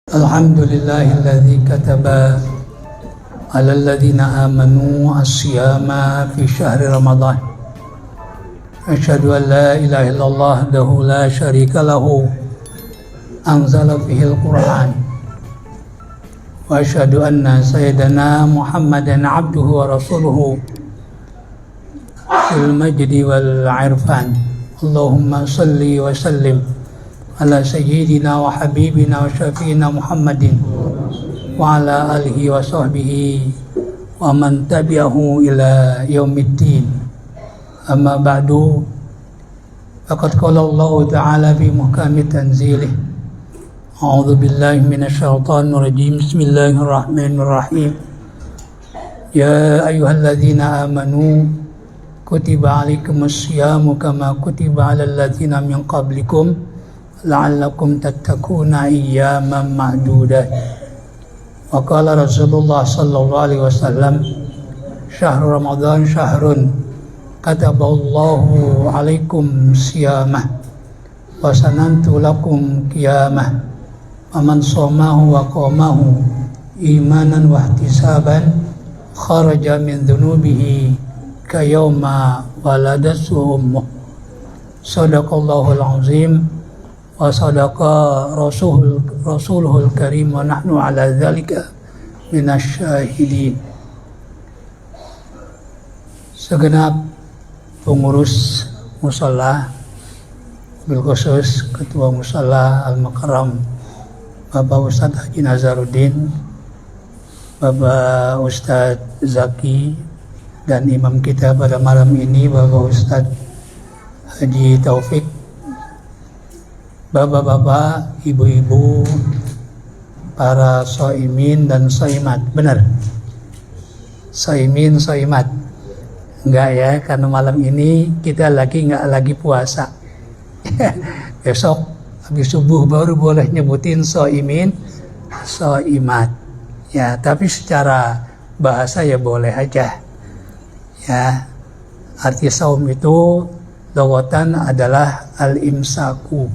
Alhamdulillahilladzi kataba ala alladhina amanu as-siyama fi syahri Ramadan. Asyhadu an la ilaha illallah wahdahu la syarika lahu anzala fihi al-Qur'an. Wa asyhadu anna sayyidana Muhammadan abduhu wa rasuluhu fil majdi wal irfan. Allahumma salli wa sallim ala sayyidina wa habibina wa syafi'ina Muhammadin wa ala alihi wa sahbihi wa man tabi'ahu ila yaumiddin. Amma ba'du, faqad qala Allah ta'ala fi muhkami tanzilih. A'udzu billahi minasy syaithanir rajim. Bismillahirrahmanirrahim. Ya ayyuhalladzina amanu kutiba 'alaikumus syamu kama kutiba 'alal ladzina min qablikum la'allakum tattaquna ayyaman ma'dudah. Wa qala Rasulullah sallallahu alaihi wasallam, syahrul Ramadan syahrun kataballahu alaikum siyamah wa sanantu lakum qiyamah wa man shamahu wa qamahu imanan wa ihtisaban kharaja min dhunubihi kayawma waladatu ummuh. Sadaqallahul azim wa sadaqa rasuluhul karim wa nahnu ala dzalika minasyahidin. Segenap pengurus musala, bil khusus ketua musala Al-Mukarram Bapak Ustadz Haji Nazaruddin, Bapak Ustadz Zaki, dan imam kita pada malam ini Bapak Ustadz Haji Taufik, bapak-bapak, ibu-ibu, para shaimin dan shaimat. Benar? Shaimin, shaimat. Enggak ya, karena malam ini kita nggak lagi puasa. Besok habis subuh baru boleh nyebutin shaimin, shaimat. Ya, tapi secara bahasa ya boleh aja. Ya, arti saum itu logatan adalah al-imsaku,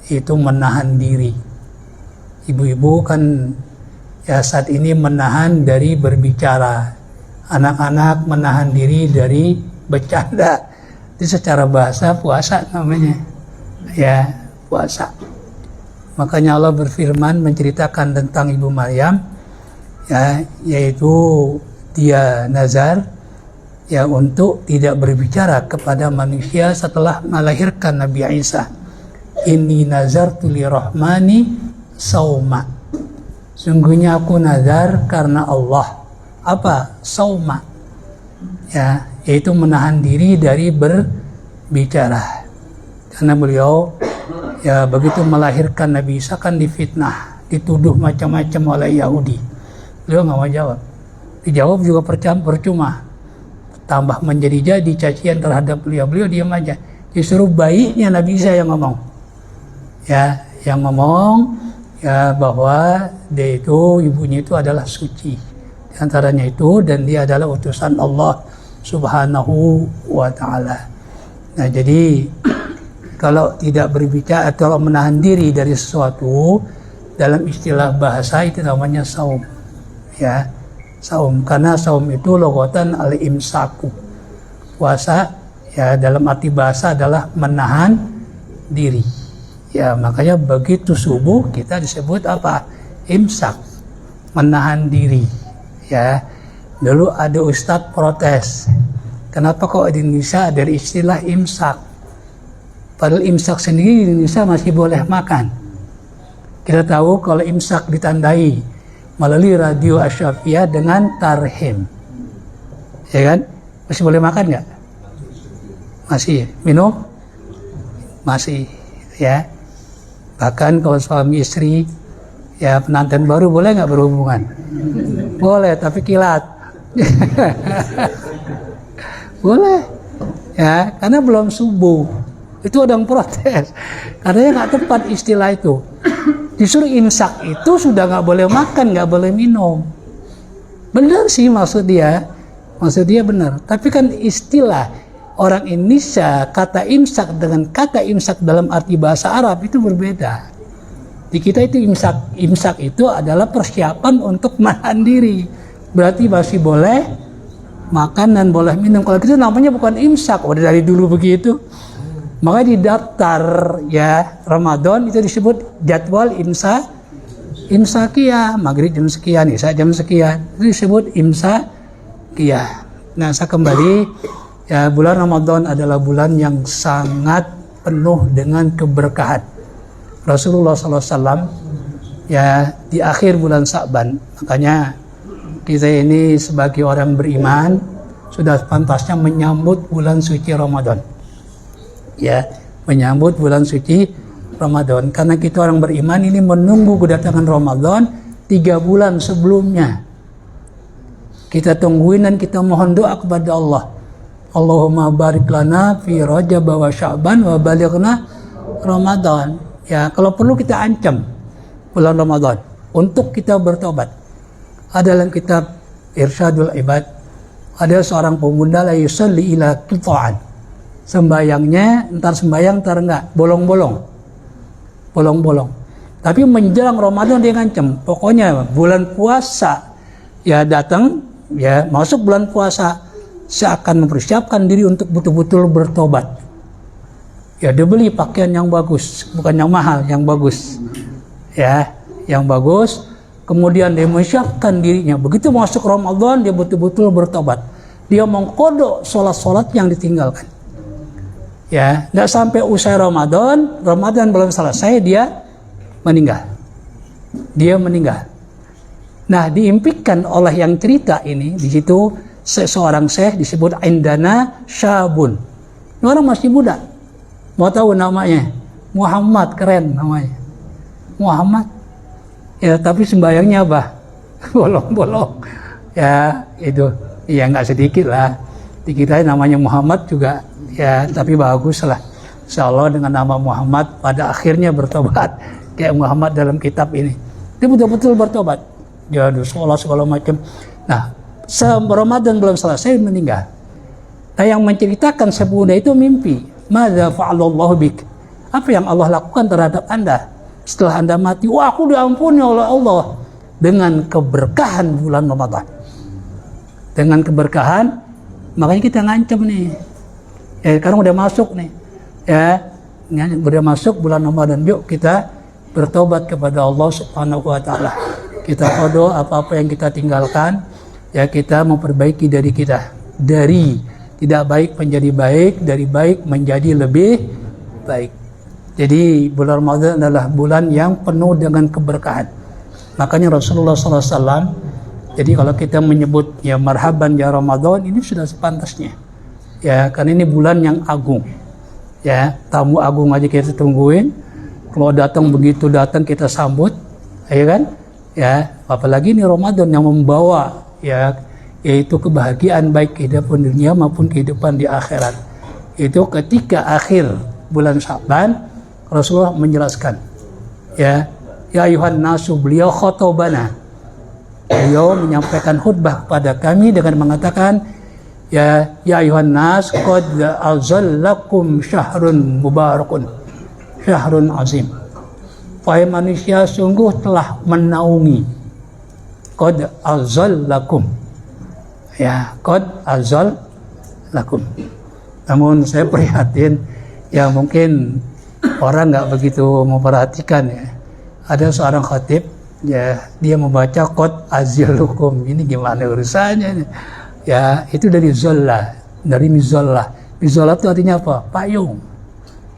itu menahan diri. Ibu-ibu kan ya saat ini menahan dari berbicara, anak-anak menahan diri dari bercanda. Itu secara bahasa puasa namanya, ya puasa. Makanya Allah berfirman menceritakan tentang Ibu Maryam, ya, yaitu dia nazar ya untuk tidak berbicara kepada manusia setelah melahirkan Nabi Isa. Inni nazartu lirahmani sauma. Sungguhnya aku nazar karena Allah. Apa? Sauma. Ya, yaitu menahan diri dari berbicara. Karena beliau ya begitu melahirkan Nabi Isa kan difitnah, dituduh macam-macam oleh Yahudi. Beliau nggak mau jawab. Dijawab juga percuma. Tambah menjadi-jadi cacian terhadap beliau. Beliau diam aja. Disuruh bayinya Nabi Isa yang ngomong. Ya, yang ngomong ya bahwa dia itu, ibunya itu adalah suci. Di antaranya itu, dan dia adalah utusan Allah Subhanahu wa ta'ala. Nah, jadi kalau tidak berbicara atau menahan diri dari sesuatu, dalam istilah bahasa itu namanya saum. Ya, saum, karena saum itu logatan al-imsaku. Puasa ya dalam arti bahasa adalah menahan diri. Ya, makanya begitu subuh kita disebut apa? Imsak, menahan diri. Ya, dulu ada ustadz protes, kenapa kok di Indonesia ada istilah imsak? Padahal imsak sendiri di Indonesia masih boleh makan. Kita tahu kalau imsak ditandai melalui radio Asyafiyah dengan tarhim, ya kan? Masih boleh makan nggak? Masih. Minum? Masih. Ya. Bahkan kalau suami istri ya pengantin baru boleh nggak berhubungan? Boleh, tapi kilat. Boleh ya, karena belum subuh. Itu ada yang protes karena nggak tepat istilah itu. Justru imsak itu sudah nggak boleh makan, nggak boleh minum. Benar sih maksud dia benar, tapi kan istilah orang Indonesia kata imsak dengan kata imsak dalam arti bahasa Arab itu berbeda. Di kita itu imsak itu adalah persiapan untuk menahan diri. Berarti masih boleh makan dan boleh minum. Kalau itu namanya bukan imsak, udah dari dulu begitu. Makanya di daftar ya Ramadan itu disebut jadwal imsakiyah, maghrib jam sekian, isya jam sekian, itu disebut imsakiyah. Nah, saya kembali ya, bulan Ramadan adalah bulan yang sangat penuh dengan keberkahan. Rasulullah SAW ya di akhir bulan Sya'ban, makanya kita ini sebagai orang beriman sudah pantasnya menyambut bulan suci Ramadan. Ya, menyambut bulan suci Ramadan, karena kita orang beriman ini menunggu kedatangan Ramadan 3 bulan sebelumnya. Kita tungguin dan kita mohon doa kepada Allah. Allahumma barik lana fi Rajab wa Sya'ban wa balighna Ramadan. Ya, kalau perlu kita ancam bulan Ramadan untuk kita bertobat. Ada dalam kitab Irsyadul Ibad, ada seorang pemuda la yusalli ila qita'an. Sembayangnya entar sembayang entar enggak, bolong-bolong. Tapi menjelang Ramadan dia ngancam, pokoknya bulan puasa ya datang, ya masuk bulan puasa, saya akan mempersiapkan diri untuk betul-betul bertobat. Ya, dia beli pakaian yang bagus, bukan yang mahal, yang bagus. Ya, yang bagus. Kemudian dia menyiapkan dirinya. Begitu masuk Ramadan, dia betul-betul bertobat. Dia mengkodok sholat-sholat yang ditinggalkan. Ya, nggak sampai usai Ramadan belum selesai, dia meninggal. Nah, diimpikan oleh yang cerita ini, di situ seorang syekh disebut Indana Syabun. Ini orang masih muda. Mau tahu namanya? Muhammad, keren namanya. Muhammad. Ya, tapi sembayangnya apa? Bolong-bolong. Ya, itu. Ya, nggak sedikit lah. Di kita namanya Muhammad juga. Ya, tapi bagus lah. Insya Allah dengan nama Muhammad pada akhirnya bertobat. Kayak Muhammad dalam kitab ini. Dia betul-betul bertobat. Dia sholat segala macam. Nah, Ramadan belum selesai meninggal. Nah, yang menceritakan sepemuda itu mimpi. Madza fa'alallahu bik? Apa yang Allah lakukan terhadap Anda setelah Anda mati? Wah, aku diampuni oleh Allah dengan keberkahan bulan Ramadan. Dengan keberkahan, makanya kita ngancam nih. Ya, sekarang udah masuk nih. Ya, udah masuk bulan Ramadan. Yuk kita bertobat kepada Allah Subhanahu wa taala. Kita qada apa-apa yang kita tinggalkan, ya kita memperbaiki dari kita. Dari tidak baik menjadi baik, dari baik menjadi lebih baik. Jadi bulan Ramadan adalah bulan yang penuh dengan keberkahan. Makanya Rasulullah SAW, jadi kalau kita menyebut ya marhaban ya Ramadan, ini sudah sepantasnya. Ya, karena ini bulan yang agung. Ya, tamu agung aja kita tungguin. Kalau datang begitu datang kita sambut, ya kan? Ya, apalagi ini Ramadan yang membawa ya yaitu kebahagiaan baik kehidupan dunia maupun kehidupan di akhirat. Itu ketika akhir bulan Sya'ban Rasulullah menjelaskan, ya ayuhan nasu, beliau khotobana, beliau menyampaikan khutbah kepada kami dengan mengatakan, ya ayuhan nas qad azallakum syahrun mubarakun, syahrun azim. Wahai manusia, sungguh telah menaungi, qad azallakum, ya qad azal lakum. Namun saya prihatin, ya mungkin orang nggak begitu memperhatikan ya. Ada seorang khatib, ya dia membaca qad azilukum, ini gimana urusannya? Ya itu dari zolla, dari mizollah. Mizollah itu artinya apa? Payung.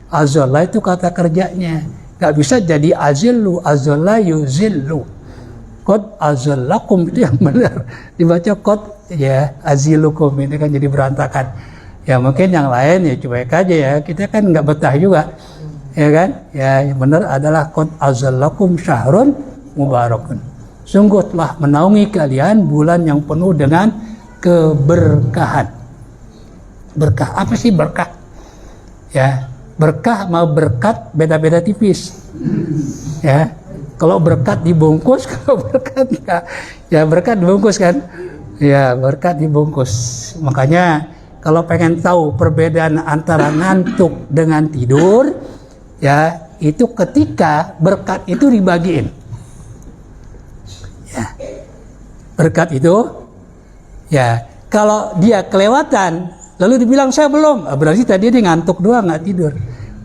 Azollah itu kata kerjanya, nggak bisa jadi azillu, azolla yuzillu. Qad azallakum itu yang benar. Dibaca qad ya azilukum, ini kan jadi berantakan. Ya mungkin yang lain ya cuek aja ya, kita kan nggak betah juga, ya kan? Ya yang benar adalah qad azallakum syahrun mubarakun. Sungguh telah menaungi kalian bulan yang penuh dengan keberkahan. Berkah, apa sih berkah? Ya berkah mau berkat beda-beda tipis. Ya kalau berkat dibungkus, kalau berkat enggak, ya berkat dibungkus kan? Ya berkat dibungkus. Makanya kalau pengen tahu perbedaan antara ngantuk dengan tidur, ya itu ketika berkat itu dibagiin. Ya. Berkat itu, ya kalau dia kelewatan, lalu dibilang saya belum, berarti tadi dia ngantuk doang, nggak tidur.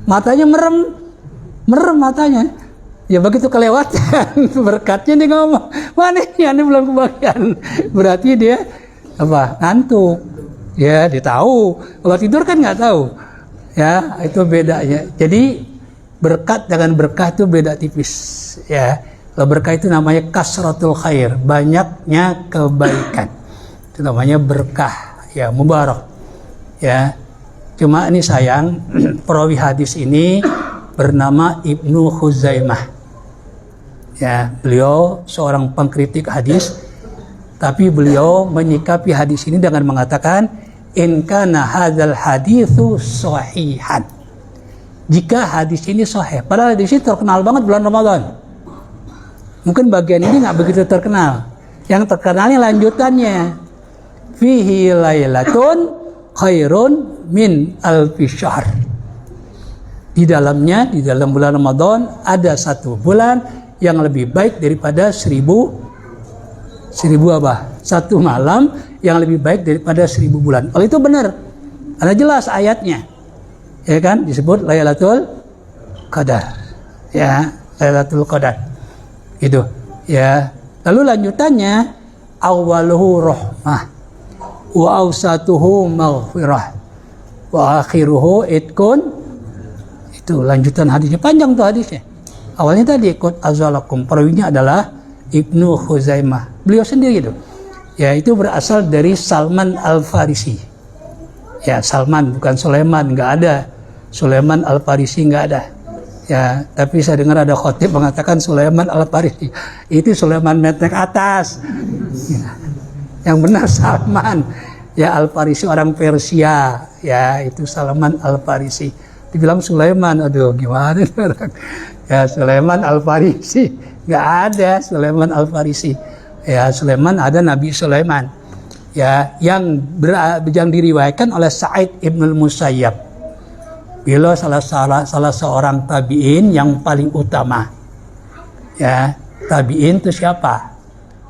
Matanya merem matanya. Ya begitu kelewatan berkatnya dia ngomong, mana ini belum kebagian. Berarti dia ngantuk. Ya dia tahu. Kalau tidur kan nggak tahu. Ya itu bedanya. Jadi berkat dengan berkah itu beda tipis. Ya kalau berkah itu namanya kasratul khair, banyaknya kebaikan. Itu namanya berkah. Ya mubarak. Ya cuma ini sayang perawi hadis ini bernama Ibnu Khuzaimah. Ya, beliau seorang pengkritik hadis, tapi beliau menyikapi hadis ini dengan mengatakan in kana hadzal haditsu sahihan. Jika hadis ini sahih, padahal hadis ini terkenal banget bulan Ramadan. Mungkin bagian ini nggak begitu terkenal. Yang terkenalnya lanjutannya. Fihi lailatun khairun min alfi syahr. Di dalamnya, di dalam bulan Ramadan ada satu bulan yang lebih baik daripada seribu apa? Satu malam yang lebih baik daripada 1000 bulan. Kalau itu benar, ada jelas ayatnya, ya kan? Disebut Lailatul Qadar, ya Lailatul Qadar, itu, ya. Lalu lanjutannya, awaluhu rahmah, wa awsatuhu maghfirah, wa akhiruhu itkun. Itu lanjutan hadisnya, panjang tuh hadisnya. Awalnya tadi ikut azalakum, perawinya adalah Ibnu Khuzaimah. Beliau sendiri itu. Ya itu berasal dari Salman Al-Farisi. Ya Salman bukan Sulaiman, nggak ada. Sulaiman Al-Farisi nggak ada. Ya tapi saya dengar ada khotib mengatakan Sulaiman Al-Farisi. Itu Sulaiman metek atas. Ya. Yang benar Salman. Ya Al-Farisi orang Persia. Ya itu Salman Al-Farisi. Dibilang Sulaiman, aduh gimana orang. Ya Sulaiman Al-Farisi, nggak ada Sulaiman Al-Farisi. Ya Sulaiman ada Nabi Sulaiman. Ya yang diriwayatkan oleh Sa'id Ibnul Musayyab. Beliau salah seorang tabi'in yang paling utama. Ya tabi'in itu siapa?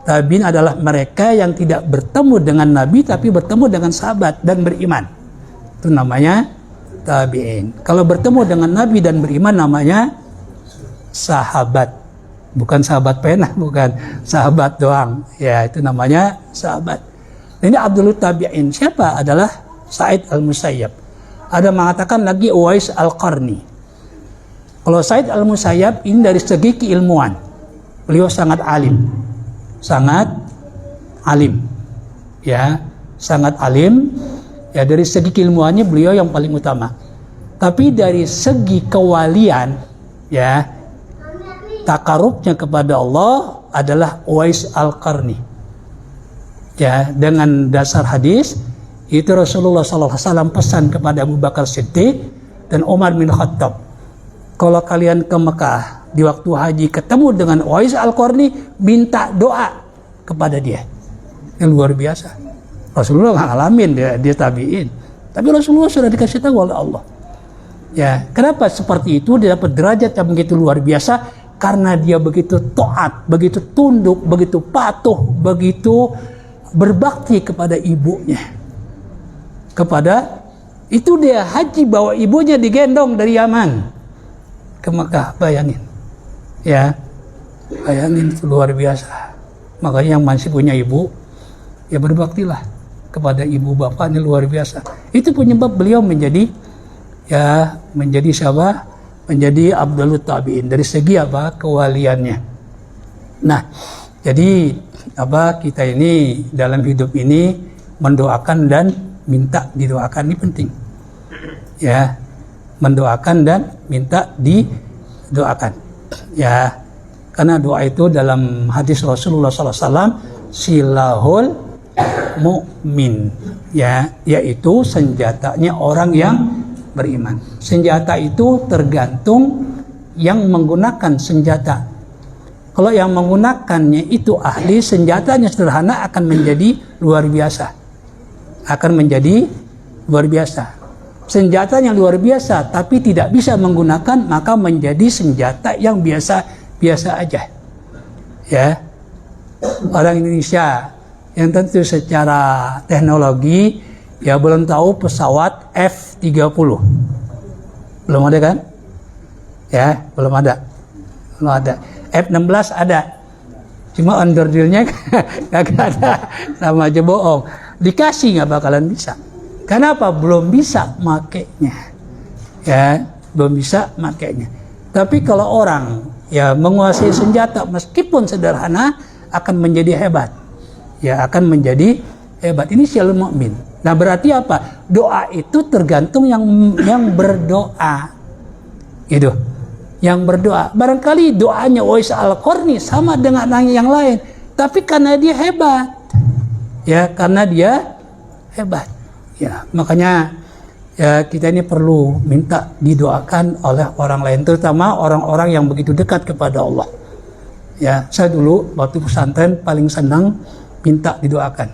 Tabi'in adalah mereka yang tidak bertemu dengan Nabi tapi bertemu dengan sahabat dan beriman. Itu namanya tabi'in. Kalau bertemu dengan Nabi dan beriman namanya sahabat. Bukan sahabat pena, bukan sahabat doang. Ya, itu namanya sahabat. Ini Abdul Tabi'in. Siapa? Adalah Sa'id Al-Musayyab. Ada mengatakan lagi Uwais Al-Qarni. Kalau Sa'id Al-Musayyab ini dari segi keilmuan. Beliau sangat alim. Sangat alim. Ya, sangat alim. Ya, dari segi keilmuannya beliau yang paling utama. Tapi dari segi kewalian, ya, takarubnya kepada Allah adalah Uwais Al-Qarni. Ya, dengan dasar hadis itu Rasulullah SAW pesan kepada Abu Bakar Siddiq dan Umar bin Khattab, kalau kalian ke Mekah di waktu haji ketemu dengan Uwais Al-Qarni, minta doa kepada dia. Yang luar biasa. Rasulullah nggak ngalamin, dia tabi'in, tapi Rasulullah sudah dikasih tahu oleh Allah. Ya, kenapa seperti itu? Dia dapat derajat yang begitu luar biasa karena dia begitu taat, begitu tunduk, begitu patuh, begitu berbakti kepada ibunya. Kepada itu dia haji bawa ibunya digendong dari Yaman ke Mekah, bayangin. Ya, bayangin itu luar biasa. Makanya yang masih punya ibu, ya berbaktilah kepada ibu bapak, ini luar biasa. Itu penyebab beliau menjadi siapa? Menjadi Abdul Tabi'in dari segi apa? Kewaliannya. Nah, jadi kita ini dalam hidup ini mendoakan dan minta didoakan, ini penting. Ya, mendoakan dan minta didoakan. Ya, karena doa itu dalam hadis Rasulullah SAW silahul mu'min, ya, yaitu senjatanya orang yang beriman. Senjata itu tergantung yang menggunakan senjata. Kalau yang menggunakannya itu ahli, senjatanya sederhana akan menjadi luar biasa. Akan menjadi luar biasa. senjata yang luar biasa, tapi tidak bisa menggunakan, maka menjadi senjata yang biasa aja. Ya, orang Indonesia yang tentu secara teknologi ya belum tahu pesawat F-30, belum ada kan? Ya, belum ada. F-16 ada, cuma underdealnya kagak ada, sama aja bohong. Dikasih nggak bakalan bisa. Kenapa? Belum bisa makainya. Ya, belum bisa makainya. Tapi kalau orang ya menguasai senjata meskipun sederhana akan menjadi hebat. Ya, akan menjadi hebat. Ini syi'ul mukmin. Nah, berarti apa? Doa itu tergantung yang berdoa. Gitu. Yang berdoa. Barangkali doanya Uwais Al-Qarni sama dengan yang lain, tapi karena dia hebat. Ya, karena dia hebat. Ya, makanya ya kita ini perlu minta didoakan oleh orang lain, terutama orang-orang yang begitu dekat kepada Allah. Ya, saya dulu waktu pesantren paling senang minta didoakan.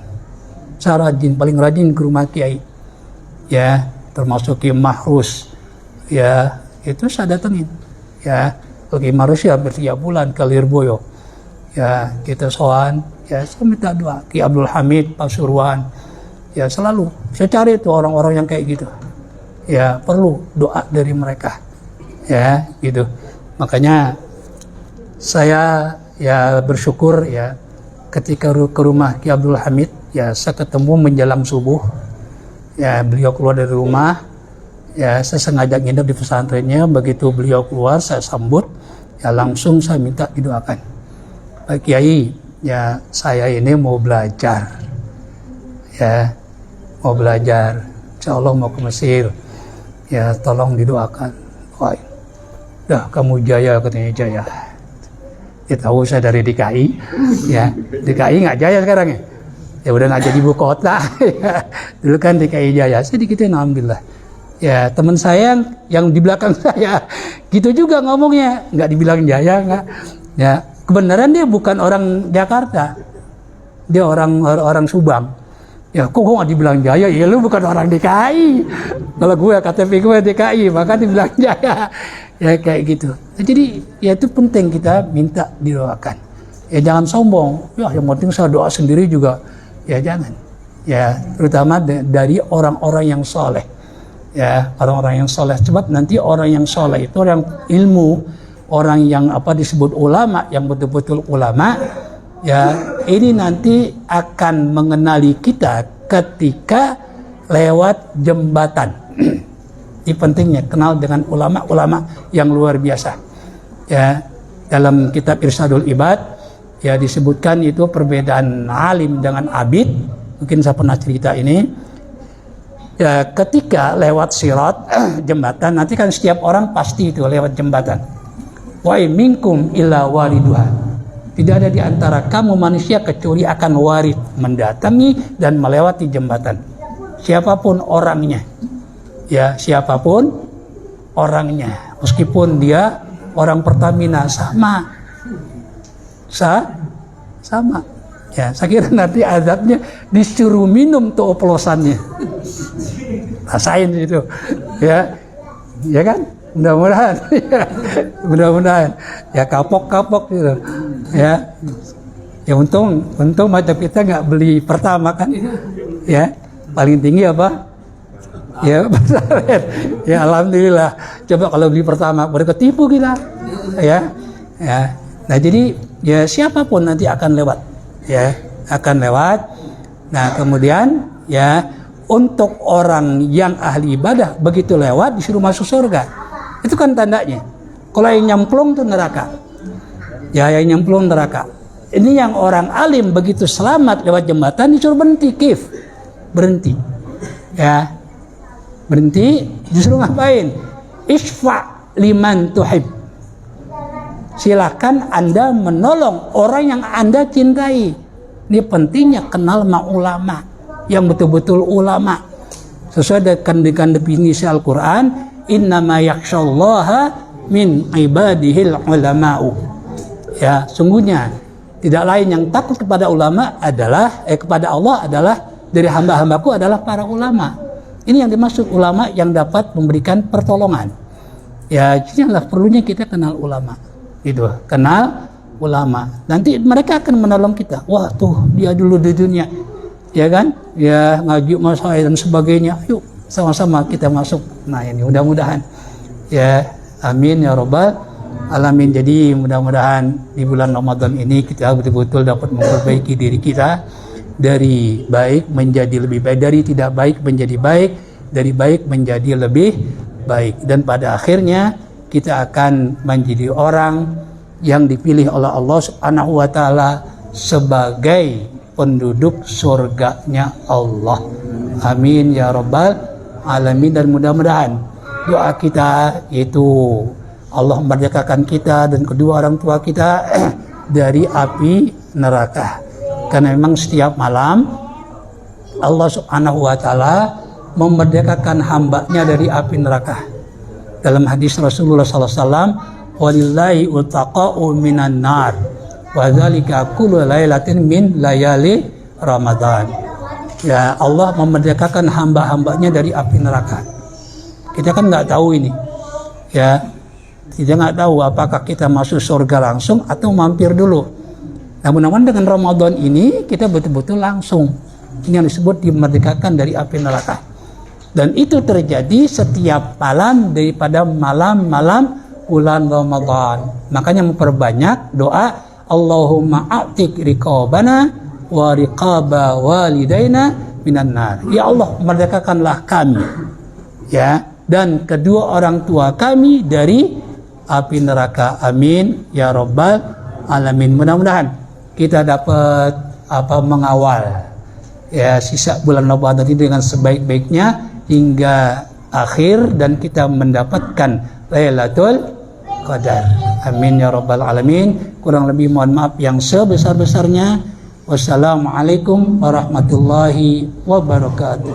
Saya paling rajin ke rumah kiai. Ya, termasuk Kiai Mahrus. Ya, itu saya datengin. Ya, Kiai Mahrus ya hampir 3 bulan ke Lirboyo. Ya, kita sowan, ya saya minta doa. Kiai Abdul Hamid Pasuruan. Ya, selalu saya cari itu orang-orang yang kayak gitu. Ya, perlu doa dari mereka. Ya, gitu. Makanya saya ya bersyukur ya ketika ke rumah Kiai Abdul Hamid, ya saya ketemu menjelang subuh. Ya, beliau keluar dari rumah. Ya, saya sengaja nginep di pesantrennya. Begitu beliau keluar, saya sambut. Ya, langsung saya minta didoakan. Pak Kiai, ya saya ini mau belajar. Ya, mau belajar. Insya Allah mau ke Mesir. Ya, tolong didoakan. Wah, dah kamu jaya, katanya jaya. Ya, tahu saya dari DKI. Ya, DKI nggak jaya sekarang ya. Ya udah nggak jadi ibu kota. Ya, dulu kan DKI jaya. Sedikitnya alhamdulillah. Ya, teman saya yang di belakang saya gitu juga ngomongnya, nggak dibilang jaya nggak. Ya, kebenaran dia bukan orang Jakarta, dia orang Subang. Ya, kok nggak dibilang jaya? Ya lu bukan orang DKI. Kalau gue KTP gue DKI, maka dibilang jaya. Ya kayak gitu. Nah, jadi ya itu penting kita minta didoakan. Ya jangan sombong. Ya yang penting saya doa sendiri juga. Ya jangan. Ya terutama dari orang-orang yang soleh. Ya, orang-orang yang soleh. Sebab nanti orang yang soleh itu orang ilmu, orang yang disebut ulama, yang betul-betul ulama, ya ini nanti akan mengenali kita ketika lewat jembatan. Ini pentingnya kenal dengan ulama-ulama yang luar biasa. Ya, dalam kitab Irsyadul Ibad ya disebutkan itu perbedaan alim dengan abid. Mungkin saya pernah cerita ini. Ya, ketika lewat sirat jembatan, nanti kan setiap orang pasti itu lewat jembatan. Wa minkum illa waliduha. Tidak ada di antara kamu manusia kecuali akan warid, mendatangi dan melewati jembatan. Siapapun orangnya. Ya, siapapun orangnya. Meskipun dia orang Pertamina sama. Ya, saya kira nanti azabnya disuruh minum tuh oplosannya. Rasain itu. Ya. Ya kan? Mudah-mudahan. Mudah-mudahan. Ya kapok-kapok gitu. Ya. Ya untung macam kita nggak beli pertama kan. Ya. Paling tinggi apa? Ya, pesawat. Ya alhamdulillah. Coba kalau beli pertama baru ketipu kita. Ya. Ya. Nah, jadi ya siapapun nanti akan lewat. Ya, akan lewat. Nah, kemudian ya untuk orang yang ahli ibadah begitu lewat disuruh masuk surga. Itu kan tandanya. Kalau yang nyemplung itu neraka. Ya, yang nyemplung neraka. Ini yang orang alim begitu selamat lewat jembatan disuruh berhenti, kif. Berhenti. Ya. Berhenti disuruh ngapain? Isfa liman tuhib. Silakan Anda menolong orang yang Anda cintai. Ini pentingnya kenal sama ulama yang betul-betul ulama. Sesuai dengan definisi Al-Quran, innama yakhsyallaha min ibadihil ulama'u. Ya, sungguhnya tidak lain yang takut kepada ulama adalah kepada Allah adalah dari hamba-hambaku adalah para ulama. Ini yang dimaksud ulama yang dapat memberikan pertolongan. Ya, inilah perlunya kita kenal ulama. Gitu, kenal ulama. Nanti mereka akan menolong kita. Wah, tuh dia dulu di dunia. Ya kan? Ya, ngaji masalah dan sebagainya. Yuk, sama-sama kita masuk. Nah, ini mudah-mudahan. Ya, amin ya rabbal alamin. Jadi mudah-mudahan di bulan Ramadan ini kita betul-betul dapat memperbaiki diri kita dari baik menjadi lebih baik, dari tidak baik menjadi baik, dari baik menjadi lebih baik, dan pada akhirnya kita akan menjadi orang yang dipilih oleh Allah Subhanahu wa taala sebagai penduduk surganya Allah. Amin ya rabbal alamin. Dan mudah-mudahan doa kita yaitu Allah merdekakan kita dan kedua orang tua kita dari api neraka. Karena memang setiap malam Allah Subhanahu wa taala memerdekakan hambanya dari api neraka. Dalam hadis Rasulullah sallallahu alaihi wasallam, walillahi utaqa'u minan nar wa dzalika kullu lailatin min layali Ramadan. Ya, Allah memerdekakan hamba-hambanya dari api neraka. Kita kan nggak tahu ini. Ya, kita nggak tahu apakah kita masuk surga langsung atau mampir dulu. Nah, mudah-mudahan dengan Ramadan ini kita betul-betul langsung. Ini yang disebut dimerdekakan dari api neraka. Dan itu terjadi setiap malam daripada malam-malam bulan Ramadan. Makanya memperbanyak doa Allahumma a'tik riqabana wa riqaba walidaina minan nar. Ya Allah, merdekakanlah kami, ya, dan kedua orang tua kami dari api neraka. Amin ya rabbal alamin. Mudah-mudahan kita dapat mengawal ya sisa bulan Ramadan ini dengan sebaik-baiknya hingga akhir dan kita mendapatkan Lailatul Qadar. Amin ya rabbal alamin. Kurang lebih mohon maaf yang sebesar-besarnya. Wassalamualaikum warahmatullahi wabarakatuh.